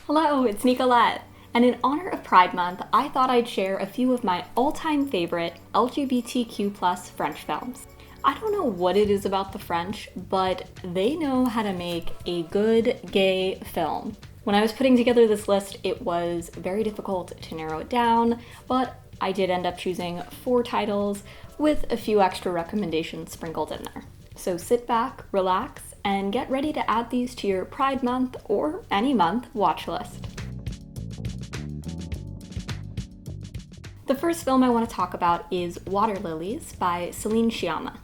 Hello, it's Nicolette, and in honor of Pride Month, I thought I'd share a few of my all-time favorite LGBTQ French films. I don't know what it is about the French, but they know how to make a good gay film. When I was putting together this list, it was very difficult to narrow it down, but I did end up choosing 4 titles with a few extra recommendations sprinkled in there. So sit back, relax, and get ready to add these to your Pride Month or any month watch list. The first film I want to talk about is Water Lilies by Céline Sciamma.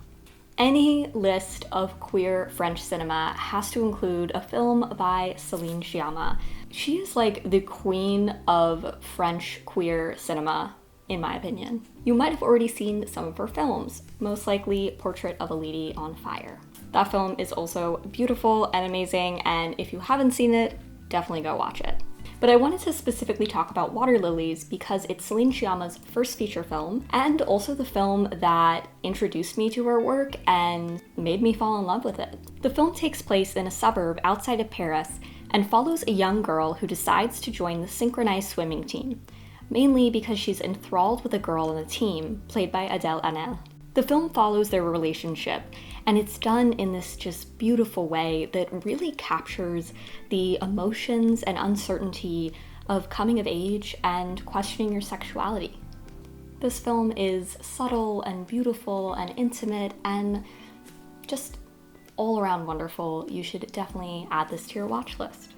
Any list of queer French cinema has to include a film by Céline Sciamma. She is like the queen of French queer cinema, in my opinion. You might have already seen some of her films, most likely Portrait of a Lady on Fire. That film is also beautiful and amazing, and if you haven't seen it, definitely go watch it. But I wanted to specifically talk about Water Lilies because it's Céline Sciamma's first feature film, and also the film that introduced me to her work and made me fall in love with it. The film takes place in a suburb outside of Paris and follows a young girl who decides to join the synchronized swimming team, mainly because she's enthralled with a girl on the team, played by Adèle Haenel. The film follows their relationship, and it's done in this just beautiful way that really captures the emotions and uncertainty of coming of age and questioning your sexuality. This film is subtle and beautiful and intimate and just all around wonderful. You should definitely add this to your watch list.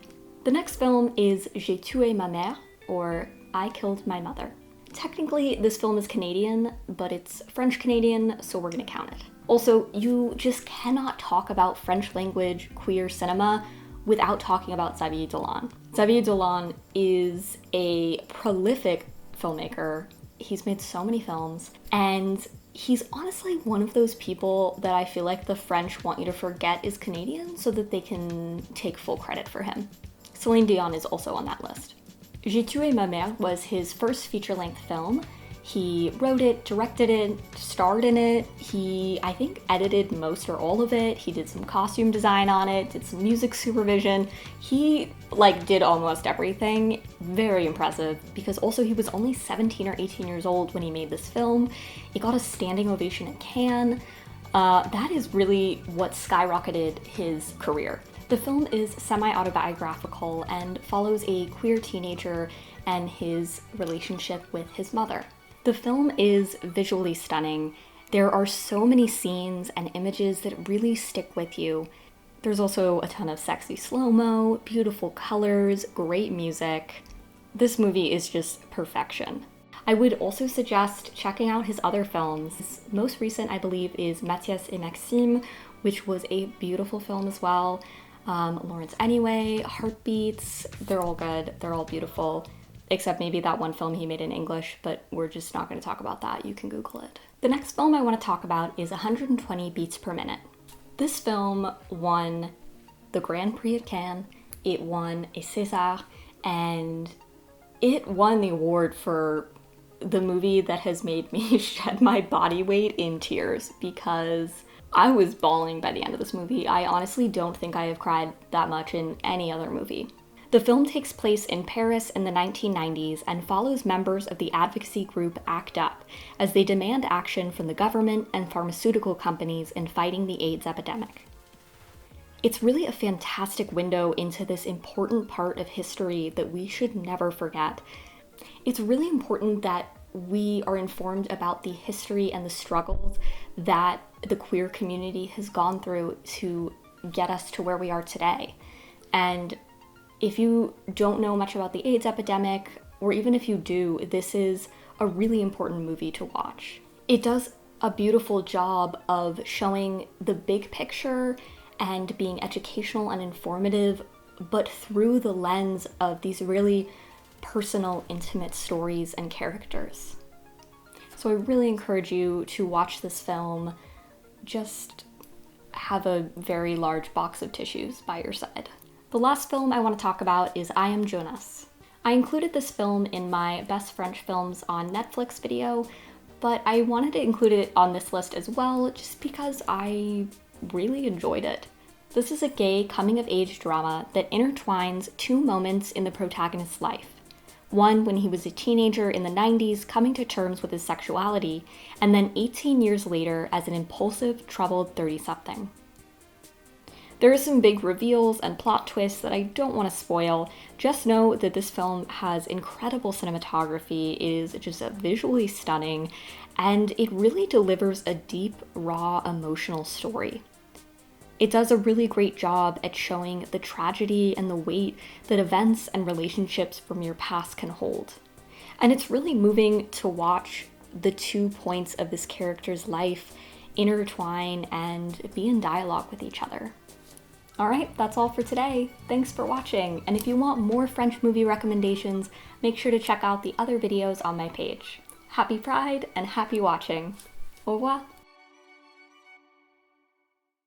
The next film is J'ai tué ma mère, or I Killed My Mother. Technically, this film is Canadian, but it's French-Canadian, so we're gonna count it. Also, you just cannot talk about French language queer cinema without talking about Xavier Dolan. Xavier Dolan is a prolific filmmaker. He's made so many films, and he's honestly one of those people that I feel like the French want you to forget is Canadian so that they can take full credit for him. Celine Dion is also on that list. J'ai tué ma mère was his first feature-length film. He wrote it, directed it, starred in it. He, I think, edited most or all of it. He did some costume design on it, did some music supervision. He, did almost everything. Very impressive, because also he was only 17 or 18 years old when he made this film. It got a standing ovation at Cannes. That is really what skyrocketed his career. The film is semi-autobiographical and follows a queer teenager and his relationship with his mother. The film is visually stunning. There are so many scenes and images that really stick with you. There's also a ton of sexy slow-mo, beautiful colors, great music. This movie is just perfection. I would also suggest checking out his other films. His most recent, I believe, is Mathias et Maxime, which was a beautiful film as well. Lawrence Anyway, Heartbeats, they're all good, they're all beautiful, except maybe that one film he made in English, but we're just not going to talk about that, you can Google it. The next film I want to talk about is 120 Beats Per Minute. This film won the Grand Prix at Cannes, it won a César, and it won the award for the movie that has made me shed my body weight in tears, because I was bawling by the end of this movie. I honestly don't think I have cried that much in any other movie. The film takes place in Paris in the 1990s and follows members of the advocacy group ACT UP as they demand action from the government and pharmaceutical companies in fighting the AIDS epidemic. It's really a fantastic window into this important part of history that we should never forget. It's really important that we are informed about the history and the struggles that the queer community has gone through to get us to where we are today. And if you don't know much about the AIDS epidemic, or even if you do, this is a really important movie to watch. It does a beautiful job of showing the big picture and being educational and informative, but through the lens of these really personal, intimate stories and characters. So I really encourage you to watch this film. Just have a very large box of tissues by your side. The last film I want to talk about is I Am Jonas. I included this film in my best French films on Netflix video, but I wanted to include it on this list as well just because I really enjoyed it. This is a gay coming-of-age drama that intertwines two moments in the protagonist's life. One when he was a teenager in the 90s coming to terms with his sexuality, and then 18 years later as an impulsive, troubled 30-something. There are some big reveals and plot twists that I don't want to spoil. Just know that this film has incredible cinematography, it is just visually stunning, and it really delivers a deep, raw, emotional story. It does a really great job at showing the tragedy and the weight that events and relationships from your past can hold. And it's really moving to watch the 2 points of this character's life intertwine and be in dialogue with each other. Alright, that's all for today. Thanks for watching, and if you want more French movie recommendations, make sure to check out the other videos on my page. Happy Pride and happy watching. Au revoir!